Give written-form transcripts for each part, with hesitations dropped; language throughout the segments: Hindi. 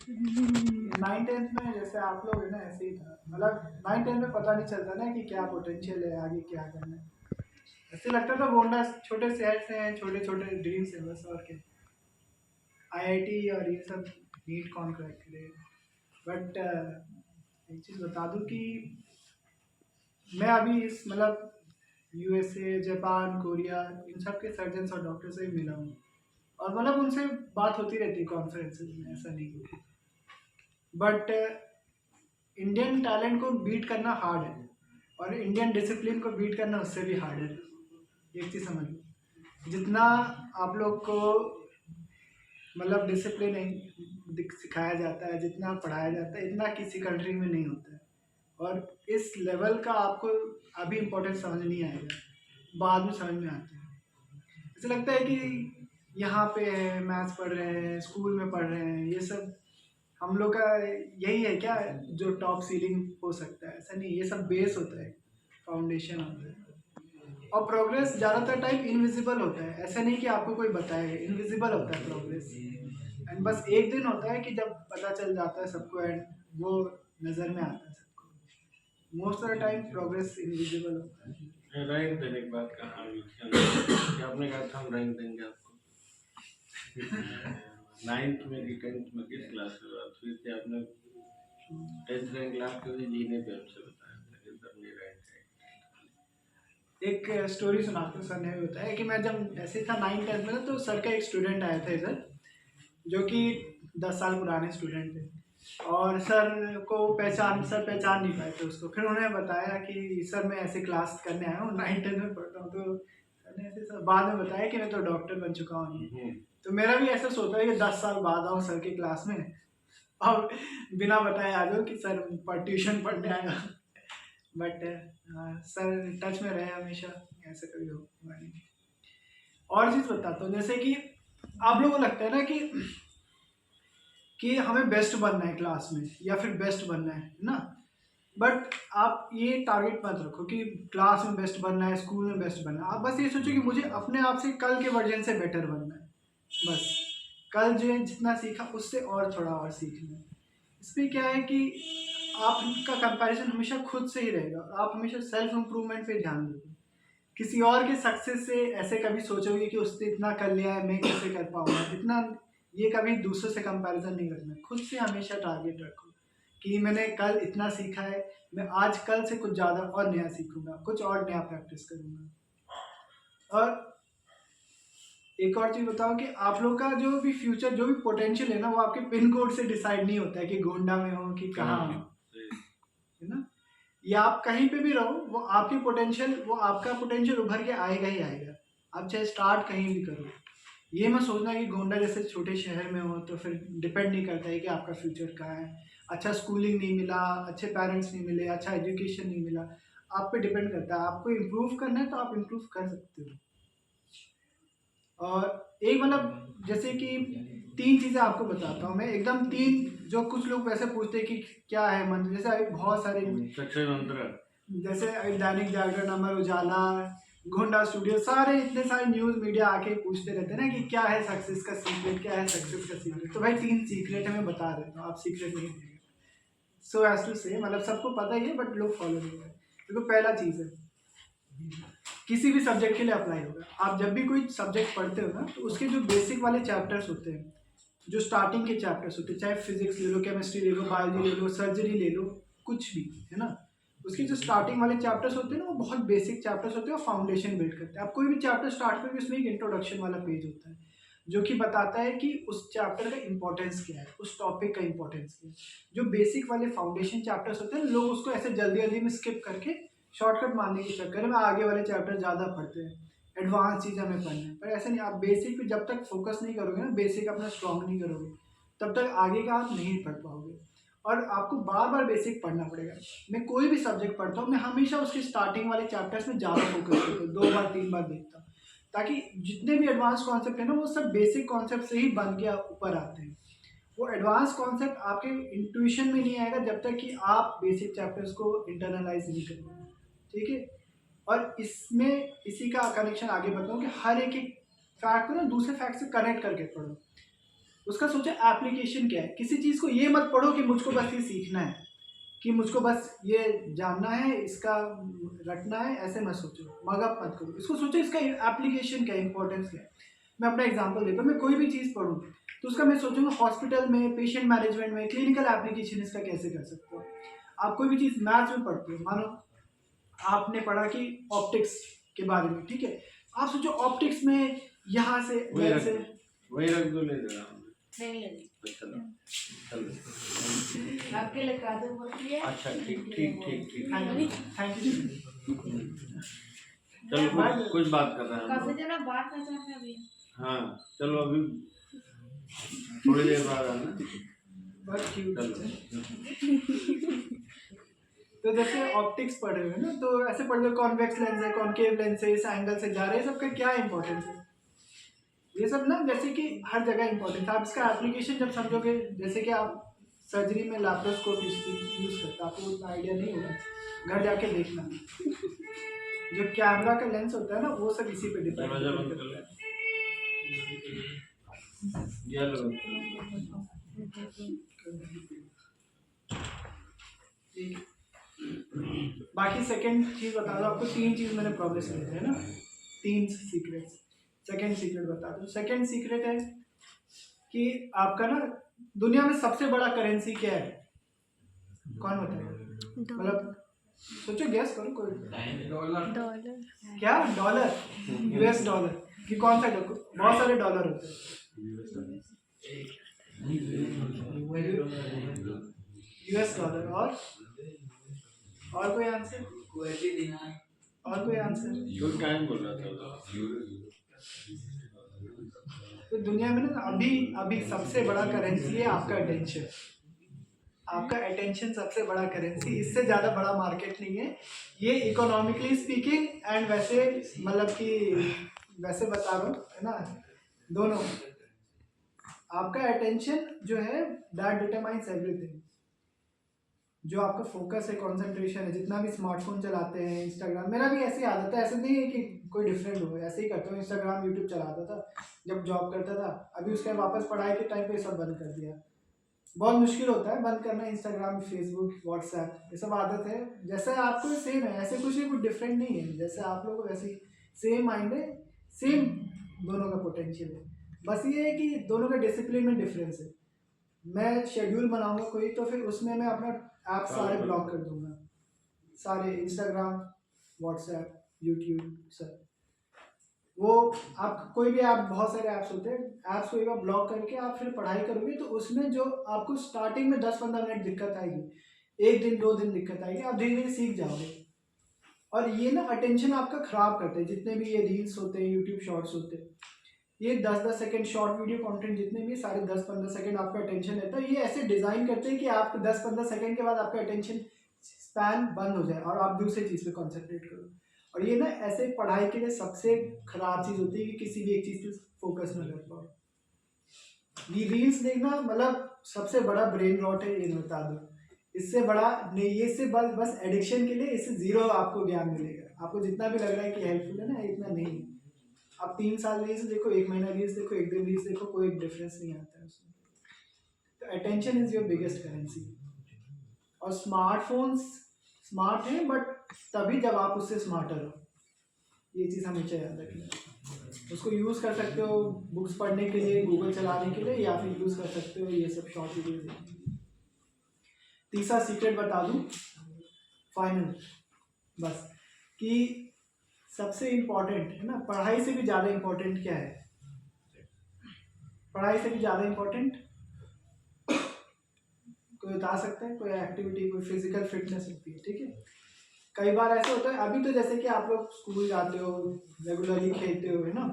नाइन टेंथ में जैसे आप लोग है ना, ऐसे ही था। मतलब नाइन टेंथ में पता नहीं चलता ना कि क्या पोटेंशियल है, आगे क्या करना है। ऐसे लगता था गोंडा छोटे शहर से हैं, छोटे छोटे ड्रीम्स है बस, और क्या। आईआईटी और ये सब नीट कौन क्रैक करे। बट एक चीज़ बता दूं कि मैं अभी इस मतलब यूएसए, जापान, कोरिया, इन सब के सर्जन्स और डॉक्टर से भी मिला हूँ। और मतलब उनसे बात होती रहती है कॉन्फ्रेंसेस में, ऐसा नहीं है। बट इंडियन टैलेंट को बीट करना हार्ड है, और इंडियन डिसिप्लिन को बीट करना उससे भी हार्ड है। एक चीज़ समझ लो, जितना आप लोग को मतलब डिसिप्लिन सिखाया जाता है, जितना पढ़ाया जाता है, इतना किसी कंट्री में नहीं होता है। और इस लेवल का आपको अभी इम्पोर्टेंस समझ नहीं आएगा, बाद में समझ में आता है। ऐसा लगता है कि यहाँ पे है, मैथ्स पढ़ रहे हैं, स्कूल में पढ़ रहे हैं, ये सब हम लोग का यही है क्या जो टॉप सीलिंग हो सकता है। ऐसा नहीं, ये सब बेस होता है, फाउंडेशन होता है। और प्रोग्रेस ज़्यादातर टाइम इनविजिबल होता है, ऐसा नहीं कि आपको कोई बताए, इनविजिबल होता है प्रोग्रेस। एंड बस एक दिन होता है कि जब पता चल जाता है सबको, एंड वो नज़र में आता है सबको। Most of the time progress invisible होता है। रैंक देने की बात कहाँ हुई थी कि आपने कहा था हम रैंक देंगे आपको? नाइन्थ में कि टेंथ में किस क्लास में बात हुई थी? आपने टेंथ रैंक ला के भी जीने पे हमसे बताया था कि सर ये रैंक है। एक स्टोरी सुनाते हैं। सर ने भी बताया कि मैं जब ऐसे ही था नाइन टेंथ में ना, तो सर का एक स्टूडेंट आया था इधर, जो कि 10 साल पुराने स्टूडेंट थे। और सर सर पहचान नहीं पाए थे उसको। फिर उन्होंने बताया कि सर मैं ऐसे क्लास करने आया हूँ, नाइन टेंथ में पढ़ता हूँ। तो सर ने ऐसे बाद में बताया कि मैं तो डॉक्टर बन चुका हूँ। तो मेरा भी ऐसा सोचा है कि 10 साल बाद आऊँ सर की क्लास में, और बिना बताए आ जाओ कि सर ट्यूशन पढ़ने आया। बट सर टच में रहे हमेशा, ऐसा कभी हुआ नहीं। और चीज़ बताता हूँ, जैसे कि आप लोगों को लगता है ना कि हमें बेस्ट बनना है क्लास में, या फिर बेस्ट बनना है ना। बट आप ये टारगेट मत रखो कि क्लास में बेस्ट बनना है, स्कूल में बेस्ट बनना है। आप बस ये सोचो कि मुझे अपने आप से कल के वर्जन से बेटर बनना है बस। कल जो जितना सीखा उससे और थोड़ा और सीखना है। इसमें क्या है कि आपका कंपैरिजन हमेशा खुद से ही रहेगा, आप हमेशा सेल्फ इम्प्रूवमेंट पे ध्यान दोगे। किसी और के सक्सेस से ऐसे कभी सोचोगे कि उसने इतना कर लिया है, मैं कैसे कर पाऊंगा इतना। ये कभी दूसरों से कंपैरिजन नहीं करना, खुद से हमेशा टारगेट रखो कि मैंने कल इतना सीखा है, मैं आज कल से कुछ ज़्यादा और नया सीखूंगा, कुछ और नया प्रैक्टिस करूंगा। और एक और चीज़ बताओ कि आप लोग का जो भी फ्यूचर, जो भी पोटेंशियल है ना, वो आपके पिन कोड से डिसाइड नहीं होता है कि गोंडा में हो कि कहाँ हो, है ना। या आप कहीं पे भी रहो, वो आपकी पोटेंशियल, वो आपका पोटेंशियल उभर के आएगा ही आएगा। आप चाहे स्टार्ट कहीं भी करो। ये मत सोचना कि गोंडा जैसे छोटे शहर में हो तो फिर डिपेंड नहीं करता है कि आपका फ्यूचर कहाँ है। अच्छा स्कूलिंग नहीं मिला, अच्छे पेरेंट्स नहीं मिले, अच्छा एजुकेशन नहीं मिला, आप पे डिपेंड करता है। आपको इम्प्रूव करना है तो आप इम्प्रूव कर सकते हो। और एक मतलब जैसे कि तीन चीज़ें आपको बताता हूँ मैं, एकदम तीन, जो कुछ लोग वैसे पूछते हैं कि क्या है मंत्र, जैसे अभी बहुत सारे सक्सेस मंत्र, जैसे अभी दैनिक जागरण, अमर उजाला, गोंडा स्टूडियो, सारे इतने सारे न्यूज़ मीडिया आके पूछते रहते हैं ना कि क्या है सक्सेस का सीक्रेट, क्या है सक्सेस का सीक्रेट। तो भाई तीन सीक्रेट है, मैं बता देता हूँ, आप सीक्रेट नहीं देंगे। सो एज टू से मतलब सबको पता ही है बट लोग फॉलो नहीं करते। देखो पहला चीज़ है, किसी भी सब्जेक्ट के लिए अप्लाई होगा। आप जब भी कोई सब्जेक्ट पढ़ते हो ना, तो उसके जो बेसिक वाले चैप्टर्स होते हैं, जो स्टार्टिंग के चैप्टर्स होते हैं, चाहे फिजिक्स ले लो, केमिस्ट्री ले लो, बायोलॉजी ले लो, सर्जरी ले लो, कुछ भी, है ना। उसके जो स्टार्टिंग वाले चैप्टर्स होते हैं ना, वो बहुत बेसिक चैप्टर्स होते हैं और फाउंडेशन बिल्ड करते हैं। आप कोई भी चैप्टर स्टार्ट करोगे, उसमें एक इंट्रोडक्शन वाला पेज होता है जो कि बताता है कि उस चैप्टर का इंपॉर्टेंस क्या है, उस टॉपिक का इंपॉर्टेंस क्या है। जो बेसिक वाले फाउंडेशन चैप्टर्स होते हैं, लोग उसको ऐसे जल्दी जल्दी में स्किप करके शॉर्टकट मारने के चक्कर में आगे वाले चैप्टर ज़्यादा पढ़ते हैं, एडवांस चीज़ हमें पढ़ना है। पर ऐसा नहीं, आप बेसिक पे जब तक फोकस नहीं करोगे ना, बेसिक अपना स्ट्रॉन्ग नहीं करोगे, तब तक आगे का आप नहीं पढ़ पाओगे। और आपको बार बार बेसिक पढ़ना पड़ेगा। मैं कोई भी सब्जेक्ट पढ़ता हूँ, मैं हमेशा उसके स्टार्टिंग वाले चैप्टर्स में ज़्यादा फोकस करता हूँ, 2 बार 3 बार देखता हूँ, ताकि जितने भी एडवांस कॉन्सेप्ट है ना, वो सब बेसिक कॉन्सेप्ट से ही बन के ऊपर आते हैं। वो एडवांस कॉन्सेप्ट आपके इंट्यूशन में नहीं आएगा जब तक कि आप बेसिक चैप्टर्स को इंटरनलाइज नहीं करोगे, ठीक है। और इसमें इसी का कनेक्शन आगे बताऊँ कि हर एक एक फैक्ट को ना दूसरे फैक्ट से कनेक्ट करके पढ़ो। उसका सोचो एप्लीकेशन क्या है। किसी चीज़ को ये मत पढ़ो कि मुझको बस ये सीखना है, कि मुझको बस ये जानना है, इसका रटना है, ऐसे मत सोचो, मगअप मत करो। इसको सोचो इसका एप्लीकेशन क्या है, इंपॉर्टेंस क्या है। मैं अपना एग्जांपल देता हूँ, मैं कोई भी चीज़ पढ़ूँ तो उसका मैं सोचूंगा हॉस्पिटल में, पेशेंट मैनेजमेंट में, क्लिनिकल एप्लीकेशन इसका कैसे कर सकते हो। आप कोई भी चीज़ मैथ्स में पढ़ते हो, मानो आपने पढ़ा कि ऑप्टिक्स के बारे में, ठीक है, आप सोचो ऑप्टिक्स में यहाँ से जैसे वही रख दो, ले जरा नहीं लेनी। चलो चलो आपके लिए काजू होती है। अच्छा ठीक ठीक ठीक ठीक थैंक यू। चलो कुछ बात कर रहे हैं हम काफी लोग। जना बात कर रहे हैं अभी। हाँ चलो अभी थोड़ी देर बाद आना। बस क्यों चलो तो जैसे ऑप्टिक्स पढ़ रहे हो ना, तो ऐसे पढ़ लो कॉन्वेक्स लेंस है, कॉन्केव लेंस है, इस एंगल से जा रहे हैं, सबका क्या इंपॉर्टेंस है। ये सब ना जैसे कि हर जगह इंपॉर्टेंस है। आप इसका एप्लीकेशन जब समझोगे, जैसे कि आप सर्जरी में लैप्रोस्कोप यूज़ करते हैं, आपको उतना आइडिया नहीं होगा, घर जाके देखना। जो कैमरा का लेंस होता है ना, वो सब इसी पे डिपेंड दरवाजा बंद करता कर है। ले ये लो ठीक है। बाकी सेकंड चीज़ बता दो आपको। 3 चीज़ मैंने प्रॉमिस किए थे ना, 3 सीक्रेट्स। सेकंड सीक्रेट बता दो। सेकंड सीक्रेट है कि आपका ना दुनिया में सबसे बड़ा करेंसी क्या है, कौन बताएगा। मतलब सोचो, गैस करो कोई। डॉलर। क्या? डॉलर? यूएस डॉलर कि कौन सा डॉलर? बहुत सारे डॉलर होते हैं। US dollar. और कोई आंसर? और कोई आंसर? क्यों टाइम बोल रहा था तो दुनिया में ना अभी अभी सबसे बड़ा करेंसी है आपका अटेंशन। आपका अटेंशन सबसे बड़ा करेंसी, इससे ज़्यादा बड़ा मार्केट नहीं है ये, इकोनॉमिकली स्पीकिंग एंड वैसे, मतलब कि वैसे बता रहा हूँ है ना, दोनों। आपका अटेंशन जो है दैट डिटरमाइंस एवरीथिंग। जो आपका फोकस है, कंसंट्रेशन है, जितना भी स्मार्टफोन चलाते हैं, इंस्टाग्राम, मेरा भी ऐसी आदत है, ऐसे नहीं है कि कोई डिफरेंट हो, ऐसे ही करता हूँ। इंस्टाग्राम यूट्यूब चलाता था जब जॉब करता था, अभी उसके वापस पढ़ाई के टाइम पे सब बंद कर दिया। बहुत मुश्किल होता है बंद करना इंस्टाग्राम, फेसबुक, व्हाट्सएप, ये सब आदत है। जैसे आपको सेम है, ऐसे कुछ डिफरेंट नहीं है, जैसे आप लोगों को वैसे ही सेम माइंड है, सेम दोनों का पोटेंशियल है। बस ये है कि दोनों का डिसिप्लिन में डिफरेंस है। मैं शेड्यूल बनाऊंगा कोई, तो फिर उसमें मैं अपना ऐप सारे ब्लॉक कर दूंगा, सारे इंस्टाग्राम, व्हाट्सएप, यूट्यूब सब। वो आप कोई भी ऐप, बहुत सारे ऐप्स होते हैं, ऐप्स को एक बार ब्लॉक करके आप फिर पढ़ाई करोगे तो उसमें जो आपको स्टार्टिंग में 10-15 मिनट दिक्कत आएगी, 1 दिन 2 दिन दिक्कत आएगी, आप धीरे धीरे सीख जाओगे। और ये ना अटेंशन आपका खराब करते हैं, जितने भी ये रील्स होते हैं, यूट्यूब शॉर्ट्स होते हैं, ये 10-10 सेकंड शॉर्ट वीडियो कंटेंट जितने भी, सारे 10-15 सेकंड आपका अटेंशन रहता है। ये ऐसे डिज़ाइन करते हैं कि आप 10-15 सेकंड के बाद आपका अटेंशन स्पैन बंद हो जाए और आप दूसरी चीज़ पे कॉन्सेंट्रेट करो। और ये ना ऐसे पढ़ाई के लिए सबसे खराब चीज़ होती है कि किसी भी एक चीज़ पे फोकस ना कर पाओ। ये रील्स देखना मतलब सबसे बड़ा ब्रेन रॉट है, ये बता दो। इससे बड़ा नहीं, ये इससे बस एडिक्शन के लिए इससे ज़ीरो आपको ज्ञान मिलेगा। आपको जितना भी लग रहा है कि हेल्पफुल है ना, इतना नहीं। आप 3 साल रील्स देखो, 1 महीना रील्स देखो, 1 दिन रील्स देखो, कोई डिफरेंस नहीं आता है उसमें। तो attention is your biggest currency. और स्मार्टफोन्स स्मार्ट हैं बट तभी जब आप उससे स्मार्टर हो, ये चीज़ हमेशा याद रखना। उसको यूज़ कर सकते हो बुक्स पढ़ने के लिए, गूगल चलाने के लिए, या फिर यूज़ कर सकते हो ये सब शॉर्ट वीडियो देखने के लिए। तीसरा सीक्रेट बता दूं फाइनल, बस, कि सबसे इम्पोर्टेंट है ना, पढ़ाई से भी ज़्यादा इम्पोर्टेंट क्या है? पढ़ाई से भी ज़्यादा इम्पोर्टेंट कोई बता सकता है? कोई एक्टिविटी, कोई फिजिकल फिटनेस होती है, ठीक है। कई बार ऐसा होता है, अभी तो जैसे कि आप लोग स्कूल जाते हो, रेगुलरली खेलते हो, है ना,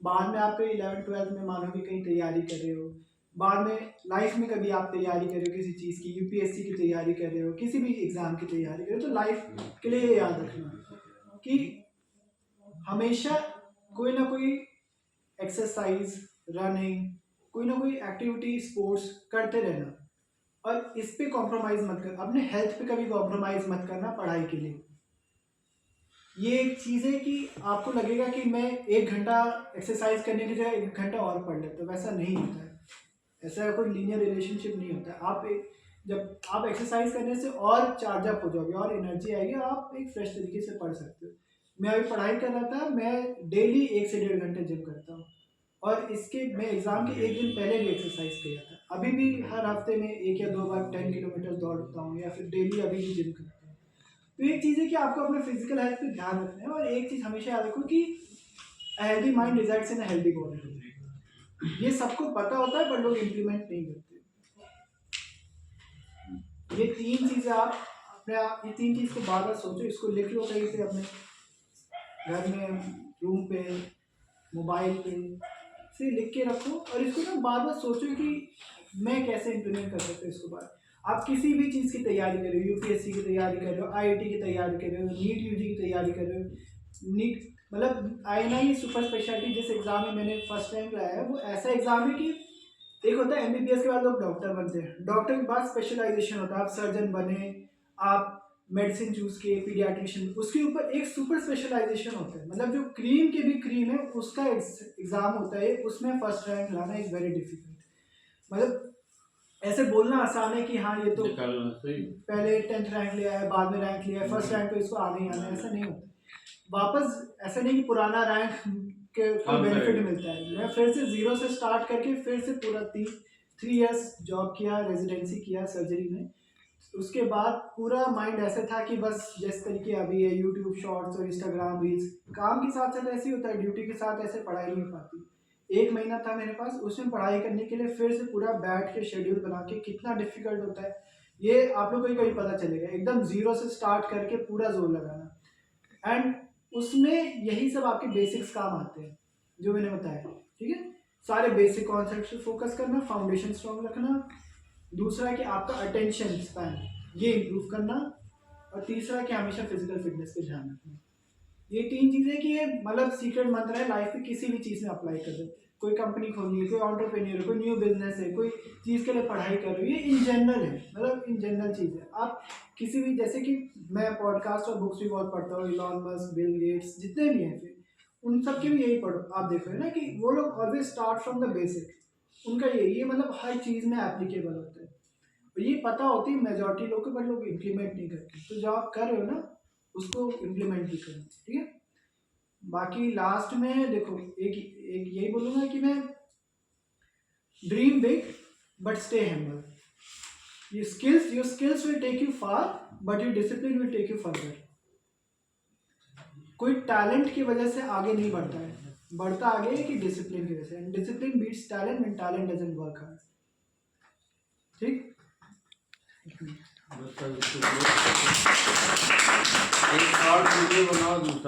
बाद में आपके 11th-12th में मानो कि कहीं तैयारी कर रहे हो, बाद में लाइफ में कभी आप तैयारी कर रहे हो किसी चीज़ की, यूपीएससी की तैयारी कर रहे हो, किसी भी एग्ज़ाम की तैयारी कर रहे हो, तो लाइफ के लिए याद रखना कि हमेशा कोई ना कोई एक्सरसाइज, रनिंग, कोई ना कोई एक्टिविटी, स्पोर्ट्स करते रहना। और इस पे कॉम्प्रोमाइज़ मत कर, अपने हेल्थ पे कभी कॉम्प्रोमाइज़ मत करना पढ़ाई के लिए। ये एक चीज़ है कि आपको लगेगा कि मैं 1 घंटा एक्सरसाइज करने की जगह 1 घंटा और पढ़ लेता हूँ, वैसा नहीं होता है। ऐसा कोई लीनियर रिलेशनशिप नहीं होता है। जब आप एक्सरसाइज करने से और चार्ज अप हो जाओगे और एनर्जी आएगी, आप एक फ्रेश तरीके से पढ़ सकते हो। मैं अभी पढ़ाई कर रहा था, मैं डेली 1 से 1.5 घंटे जिम करता हूँ, और इसके मैं एग्ज़ाम के एक दिन पहले भी एक्सरसाइज किया था। अभी भी हर हफ्ते में 1 या 2 बार 10 किलोमीटर दौड़ता हूँ, या फिर डेली अभी भी जिम करता हूँ। तो एक चीज़ है कि आपको अपने फिजिकल हेल्थ पे ध्यान रखना है, और एक चीज़ हमेशा याद रखो कि healthy mind results in healthy body. ये सबको पता होता है पर लोग इम्प्लीमेंट नहीं करते। ये 3 चीज़ें ये 3 चीज़ को बार बार सोचो, इसको लिख लो कहीं पे अपने घर में, रूम पे, मोबाइल पे से लिख के रखो, और इसको ना बार बार सोचो कि मैं कैसे इम्प्लीमेंट कर सकता हूँ इसको। बार आप किसी भी चीज़ की तैयारी कर रहे हो, यूपीएससी की तैयारी कर रहे हो, आईआईटी की तैयारी कर रहे हो, नीट यूजी की तैयारी कर रहे हो, नीट मतलब INI सुपर स्पेशलिटी जिस एग्ज़ाम में मैंने फर्स्ट टाइम लाया है, वो ऐसा एग्ज़ाम है कि एक होता है MBBS के बाद लोग डॉक्टर बनते हैं, डॉक्टर के बाद स्पेशलाइजेशन होता है, आप सर्जन बने, आप मेडिसिन चूज किए, पीडियाट्रिशियन, उसके ऊपर एक सुपर स्पेशलाइजेशन होता है। मतलब जो क्रीम के भी क्रीम है, उसका एग्जाम होता है, उसमें फर्स्ट रैंक लाना इज वेरी डिफिकल्ट। मतलब ऐसे बोलना आसान है कि हाँ ये तो पहले 10th रैंक लिया है, बाद में रैंक लिया है, फर्स्ट रैंक तो इसको आना ही आना है, ऐसा नहीं होता। वापस ऐसा नहीं कि पुराना रैंक के बेनिफिट मिलता है। मैं फिर से 0 से स्टार्ट करके फिर से पूरा 3 इयर्स जॉब किया, रेजिडेंसी किया सर्जरी में। उसके बाद पूरा माइंड ऐसा था कि बस जिस तरीके अभी है यूट्यूब शॉर्ट्स और इंस्टाग्राम रील्स, काम के साथ साथ ऐसे ही होता है, ड्यूटी के साथ ऐसे पढ़ाई नहीं हो पाती। 1 महीना था मेरे पास, उसमें पढ़ाई करने के लिए फिर से पूरा बैठ के शेड्यूल बना के, कितना डिफिकल्ट होता है ये आप लोग को ही कहीं पता चलेगा। एकदम 0 से स्टार्ट करके पूरा जोर लगाना, एंड उसमें यही सब आपके बेसिक्स काम आते हैं जो मैंने बताया। ठीक है, सारे बेसिक कॉन्सेप्ट पे फोकस करना, फाउंडेशन स्ट्रॉन्ग रखना, दूसरा कि आपका अटेंशन स्पैन ये इम्प्रूव करना, और तीसरा कि हमेशा फिजिकल फिटनेस पे ध्यान रखना। ये 3 चीज़ें कि ये मतलब सीक्रेट मंत्र है, लाइफ में किसी भी चीज़ में अप्लाई कर दो। कोई कंपनी खोलनी है, कोई एंटरप्रेन्योर है, कोई न्यू बिजनेस है, कोई चीज़ के लिए पढ़ाई कर रहे हो, ये इन जनरल है, मतलब इन जनरल चीज़ है। आप किसी भी, जैसे कि मैं पॉडकास्ट और बुक्स भी बहुत पढ़ता हूँ, इलॉन मस्क, बिल गेट्स, जितने भी हैं, फिर उन सब के भी यही पढ़ो। आप देखो है ना कि वो लोग always start from the basic, उनका ये मतलब हर चीज़ में एप्लीकेबल होता है। और ये पता होती है मेजॉरिटी लोग को, पर लोग इम्प्लीमेंट नहीं करते। तो जो आप कर रहे हो ना, उसको इम्प्लीमेंट भी करो। ठीक है, बाकी लास्ट में देखो एक यही बोलूँगा कि मैं dream big but stay humble. Your skills will take you far, but your discipline will take you further. कोई टैलेंट की वजह से आगे नहीं बढ़ता है, बढ़ता आगे है कि डिसिप्लिन की वजह से। And discipline beats talent when talent doesn't work hard. ठीक, एक शॉर्ट वीडियो बनाओ दूसरा।